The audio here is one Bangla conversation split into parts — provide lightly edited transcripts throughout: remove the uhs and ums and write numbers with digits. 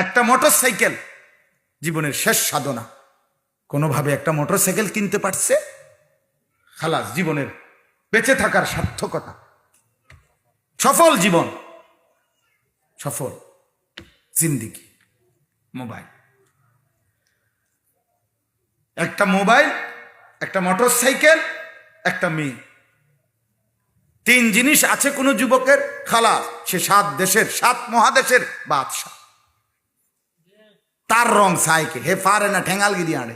একটা মোটরসাইকেল জীবনের শেষ সাধনা। কোনোভাবে একটা মোটরসাইকেল কিনতে পারছে, খালাস, জীবনের বেঁচে থাকার সার্থকতা, সফল জীবন, সফল জিন্দেগি। মোবাইল, একটা মোবাইল, একটা মোটরসাইকেল, একটা মেয়ে, 3 জিনিস আছে কোন যুবকের, খালাস, সে 7 দেশের 7 মহাদেশের বাদশাহ। তার রং সাইকে হে পারে না ঠেঙ্গালগিরি আড়ে।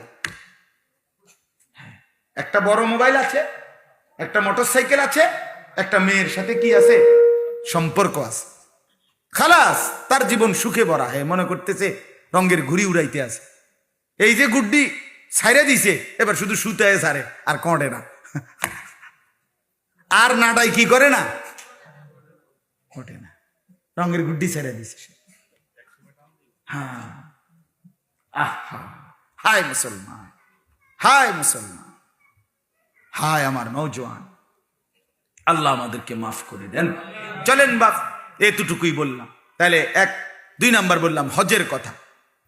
একটা বড় মোবাইল আছে, একটা মোটরসাইকেল আছে, একটা মেয়ের সাথে কি আছে, সম্পর্ক আছে, খালাস, তার জীবন সুখে ভরা। হে মনে করতেছে রঙের ঘুড়ি উড়াইতে আছে। এই যে গুড্ডি ছাইরে দিছে, এবার শুধু শুতে ছাড়ে, আর কঁটে না, আর নাটাই কি করে না, কটে না, রঙের গুড্ডি ছেড়ে দিছে। হ্যাঁ, আহা, হায় মুসলমান, হায় মুসলমান, হায় আমার নওজোয়ান, আল্লাহ আমাদেরকে মাফ করে দেন। চলেন বাপ, এতটুকুই বললাম। তাহলে 2 নাম্বার বললাম হজের কথা।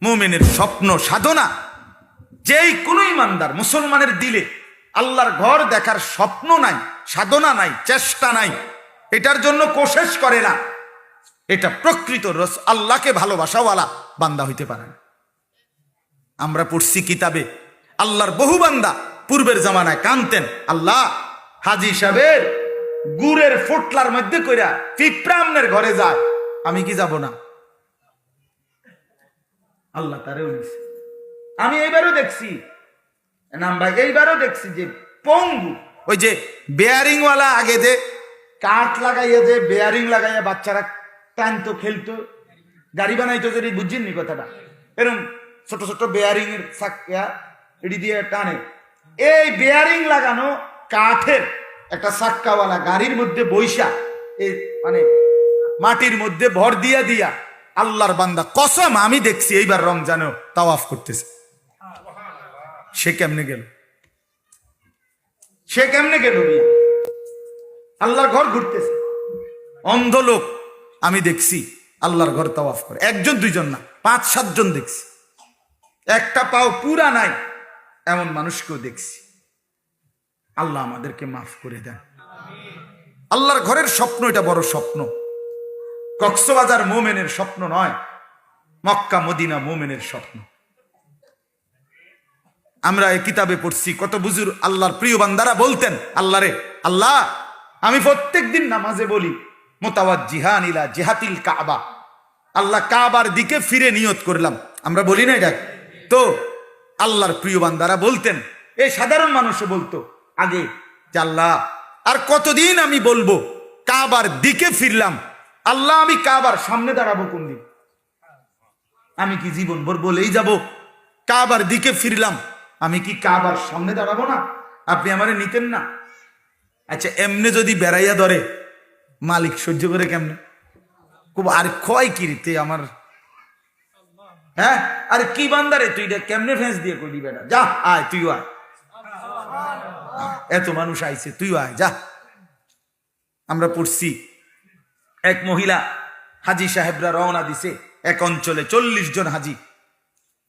মুমিনের স্বপ্ন সাধনা, যেই কোনো ইমানদার মুসলমানের দিলে আল্লাহর ঘর দেখার স্বপ্ন নাই, সাধনা নাই, চেষ্টা নাই, এটার জন্য কোশেশ করে না, এটা প্রকৃত আল্লাহকে ভালোবাসাওয়ালা বান্দা হইতে পারে না। আমরা পড়ছি কিতাবে, আল্লাহর বহু বান্দা পূর্বের জামানায় কানতেন, আল্লাহ হাজী সাহেবের গুড়ের ফোটলার মধ্যে কইরা পিঁপড়ামনের ঘরে যায়, আমি কি যাব না? আল্লাহ তারেও নিছে। আমি এইবারও দেখছি, এইবারও দেখছি যে পঙ্গু, ওই যে বেয়ারিং ওয়ালা, আগে যে কাঠ লাগাইয়া, যে বেয়ারিং লাগাইয়া বাচ্চারা টানতো, খেলতো, গাড়ি বানাইতো, যদি বুঝছেননি কথাটা, এরকম ছোট ছোট বেয়ারিং এর চাকা এটি দিয়ে টানে। এই বেয়ারিং লাগানো কাঠের একটা চাক্কাওয়ালা গাড়ির মধ্যে বৈশা, এই মানে মাটির মধ্যে ভর দিয়া দিয়া আল্লাহর বান্দা, কসম আমি দেখছি এইবার রমজানেও তাওয়াফ করতেছে। সে কেমনে গেল? সে কেমনে গেল? আল্লাহর ঘর ঘুরতেছে, অন্ধ লোক আমি দেখছি আল্লাহর ঘর তাওয়াফ করে, 1 জন 2 জন না, 5-7 জন দেখছি। একটা পাও পুরা নাই এমন মানুষকেও দেখছি। আল্লাহ আমাদেরকে মাফ করে দেন। আল্লাহর ঘরের স্বপ্ন, এটা বড় স্বপ্ন। কক্সবাজার মোমেনের স্বপ্ন নয়, মক্কা মদিনা মোমেনের স্বপ্ন। আমরা এই কিতাবে পড়ছি, কত বুজুর্গ আল্লাহর প্রিয় বান্দারা বলতেন, আল্লাহ রে, আল্লাহ আমি প্রত্যেকদিন নামাজে বলি মুতাওয়াজ্জিহান ইলা জিহাতিল কাবা, আল্লাহ কাবার দিকে ফিরে নিয়ত করলাম। আমরা বলি না এটা? তো আল্লাহর প্রিয় বান্দারা বলতেন, এই সাধারণ মানুষও বলতো আগে, যে আল্লাহ আর কতদিন আমি বলবো কাবার দিকে ফিরলাম, আল্লাহ আমি কাবার সামনে দাঁড়াবো কোন দিন? আমি কি জীবন ভর বলেই যাব কাবার দিকে ফিরলাম, আমি কি কাবার সামনে দাঁড়াবো না? আপনি আমারে নিতেন না? আচ্ছা, এমনি যদি বেড়াইয়া ধরে, মালিক সহ্য করে কেমনে? খুব আর ক্ষয় কিরিতে আমার, হ্যাঁ, আরে কি বান্দারে তুই কেমনে ফেঁস দিয়ে করবি? বেটা যা, আয়, তুইও আয়, এত মানুষ আইছে, তুইও আয়, যা। আমরা পড়ছি, এক মহিলা হাজী সাহেবরা রওনা দিছে এক অঞ্চলে, 40 জন হাজী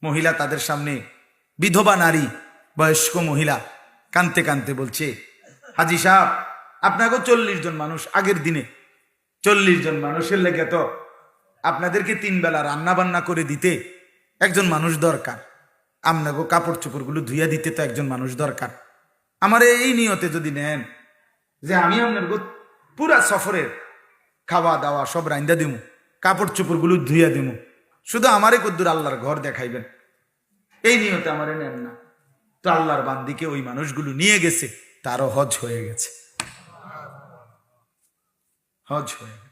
মহিলা, তাদের সামনে বিধবা নারী, বয়স্ক মহিলা কানতে কানতে বলছে, হাজী সাহেব আপনাকে 40 জন মানুষ, আগের দিনে 40 জন মানুষের লেগে তো আপনাদেরকে 3 বেলা রান্না বান্না করে দিতে একজন মানুষ দরকার, আপনাকে কাপড় চোপড়গুলো ধুইয়া দিতে তো একজন মানুষ দরকার। আমার এই নিয়তে যদি নেন যে আমি আপনার পুরা সফরের খাওয়া দাওয়া সব রান্দা দিমু, কাপড় চোপড়গুলো ধুইয়া দিমু, শুধু আমারে কদ্দুর আল্লাহর ঘর দেখাইবেন, এই নিয়তে আমারে নেন না। তো আল্লাহর বান্দিকে ওই মানুষগুলো নিয়ে গেছে, তারও হজ হয়ে গেছে, হজ হয়ে গেছে।